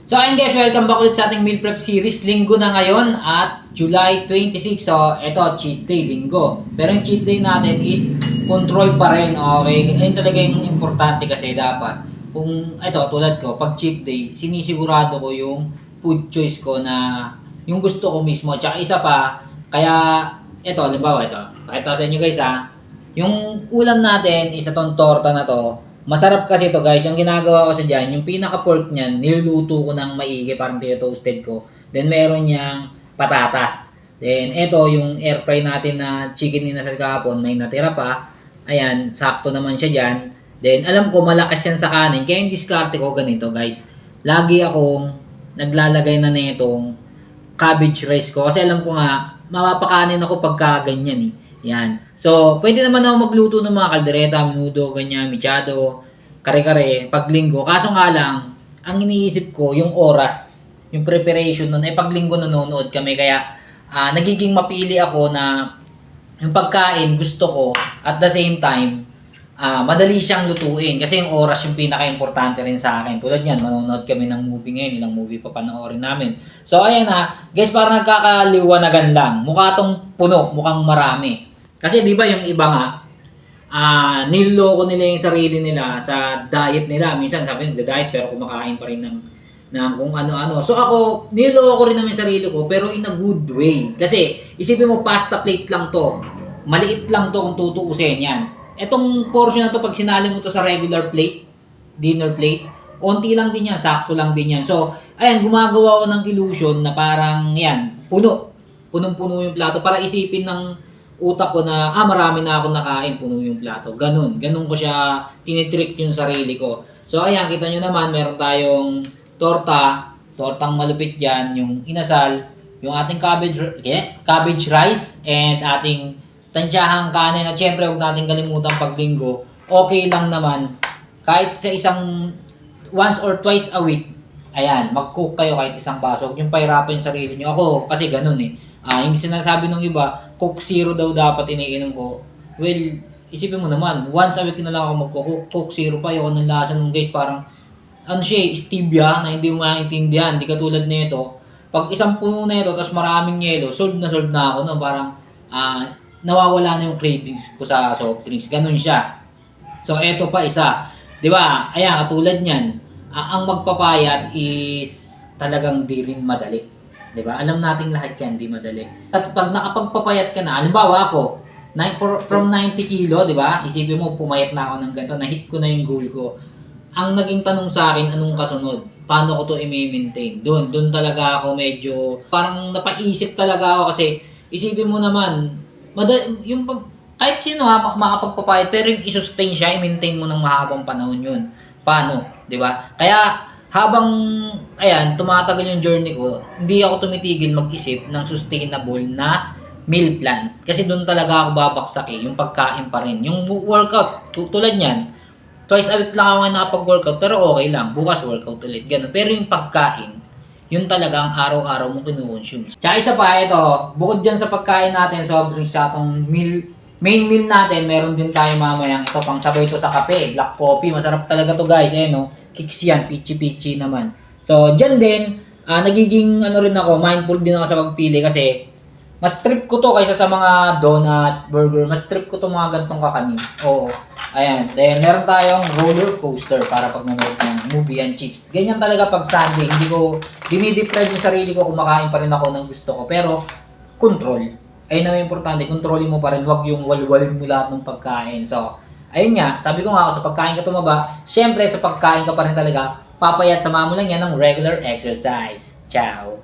So ayun guys, welcome back ulit sa ating meal prep series. Linggo na ngayon at July 26. So ito, cheat day, linggo. Pero yung cheat day natin is control pa rin. Okay, ayun talaga yung importante kasi dapat. Kung ito, tulad ko, pag cheat day, sinisigurado ko yung food choice ko na yung gusto ko mismo. Tsaka isa pa, kaya ito, halimbawa ito. Pakita sa inyo guys ha. Yung ulam natin is itong torta na to. Masarap kasi ito guys, yung ginagawa ko sa dyan, yung pinaka-pork niyan, niluluto ko ng maigi, parang toasted ko. Then meron niyang patatas. Then ito, yung air fry natin na chicken inasal kahapon, may natira pa. Ayan, sakto naman siya dyan. Then alam ko malakas yan sa kanin, kaya yung diskarte ko ganito guys. Lagi akong naglalagay na netong cabbage rice ko. Kasi alam ko nga, mapapakanin ako pagka ganyan eh. Yan. So, pwede naman ako magluto ng mga kaldereta, menudo, ganyan, mechado, kare-kare, paglinggo. Kaso nga lang, ang iniisip ko, yung oras, yung preparation nun, paglinggo nanonood kami. Kaya, nagiging mapili ako na yung pagkain gusto ko, at the same time, madali siyang lutuin. Kasi yung oras yung pinaka-importante rin sa akin. Tulad yan, manonood kami ng movie ngayon, ilang movie pa panoorin namin. So, ayan guys, parang nagkakaliwanagan lang. Mukha tong puno, mukhang marami. Kasi di ba yung iba nga, niloloko nila yung sarili nila sa diet nila. Minsan sabi nila diet pero kumakain pa rin ng kung ano-ano. So ako, niloloko rin naman yung sarili ko pero in a good way. Kasi isipin mo pasta plate lang to. Maliit lang to kung tutuusin yan. Etong portion na to pag sinali mo to sa regular plate, dinner plate, konti lang din yan, sakto lang din yan. So, ayan, gumagawa ko ng illusion na parang yan, punong-puno yung plato para isipin ng utak ko na, marami na ako nakain, puno yung plato. Ganun ko siya, tinitrick yung sarili ko. So, ayan, kita nyo naman, meron tayong tortang malupit yan, yung inasal, yung ating cabbage rice, and ating tansyahang kanin. At syempre, huwag natin kalimutan paglinggo, okay lang naman, kahit sa isang, once or twice a week, ayan, mag-cook kayo kahit isang baso. Huwag yung pahirapan yung sarili nyo. Ako, kasi ganun eh. Yung sinasabi ng iba, Coke Zero daw dapat iniinom ko. Well, isipin mo naman, once a week na lang ako magko-cook. Coke Zero pa, yung anong lasa nung guys, parang, stevia na hindi mo maintindihan. Hindi katulad nito. Pag isang puno na ito, tapos maraming yelo, solved na ako. No? Parang, nawawala na yung cravings ko sa soft drinks. Ganun siya. So, eto pa isa. Di ba? Ayan, katulad niyan. Ang magpapayat is talagang di rin madali. Diba? Alam nating lahat yan, di madali. At pag nakapagpapayat ka na, halimbawa ako, from 90 kilo, di ba? Isipin mo, pumayat na ako ng ganito, na-hit ko na yung goal ko. Ang naging tanong sa akin, anong kasunod? Paano ko to i-maintain? Doon talaga ako medyo, parang napaisip talaga ako kasi, isipin mo naman, kahit sino makapagpapayat, pero yung i-sustain siya, i-maintain mo ng mahabang panahon yun. Paano? Di ba? Kaya, habang tumatagal yung journey ko, hindi ako tumitigil mag-isip ng sustainable na meal plan. Kasi doon talaga ako babaksak yung pagkain pa rin. Yung workout, tulad niyan, twice a week lang ako nakapag-workout, pero okay lang, bukas workout ulit, ganun. Pero yung pagkain, yun talaga ang araw-araw mo kinukonsume. Tsaka isa pa, ito, bukod dyan sa pagkain natin, soft drinks, sa itong main meal natin, meron din tayo mamayang ito, pang sabay ito sa kape, black coffee, masarap talaga to guys, kicks yan, pichi-pichi naman. So, dyan din, nagiging rin ako, mindful din ako sa pagpili kasi mas trip ko to kaysa sa mga donut, burger, mas trip ko to mga gantong kakanin. Oo. Ayan. Then, meron tayong roller coaster para pag nanood ng movie and chips. Ganyan talaga pag Sunday, hindi ko dinideprive yung sarili ko, kumakain pa rin ako ng gusto ko. Pero, control. Ayun na may importante, kontrolin mo pa rin, wag yung walwalin mo lahat ng pagkain. So, ayun nga, sabi ko nga, sa pagkain ka tumaba, syempre sa pagkain ka pa rin talaga, papayat, samahan mo lang yan ng regular exercise. Ciao!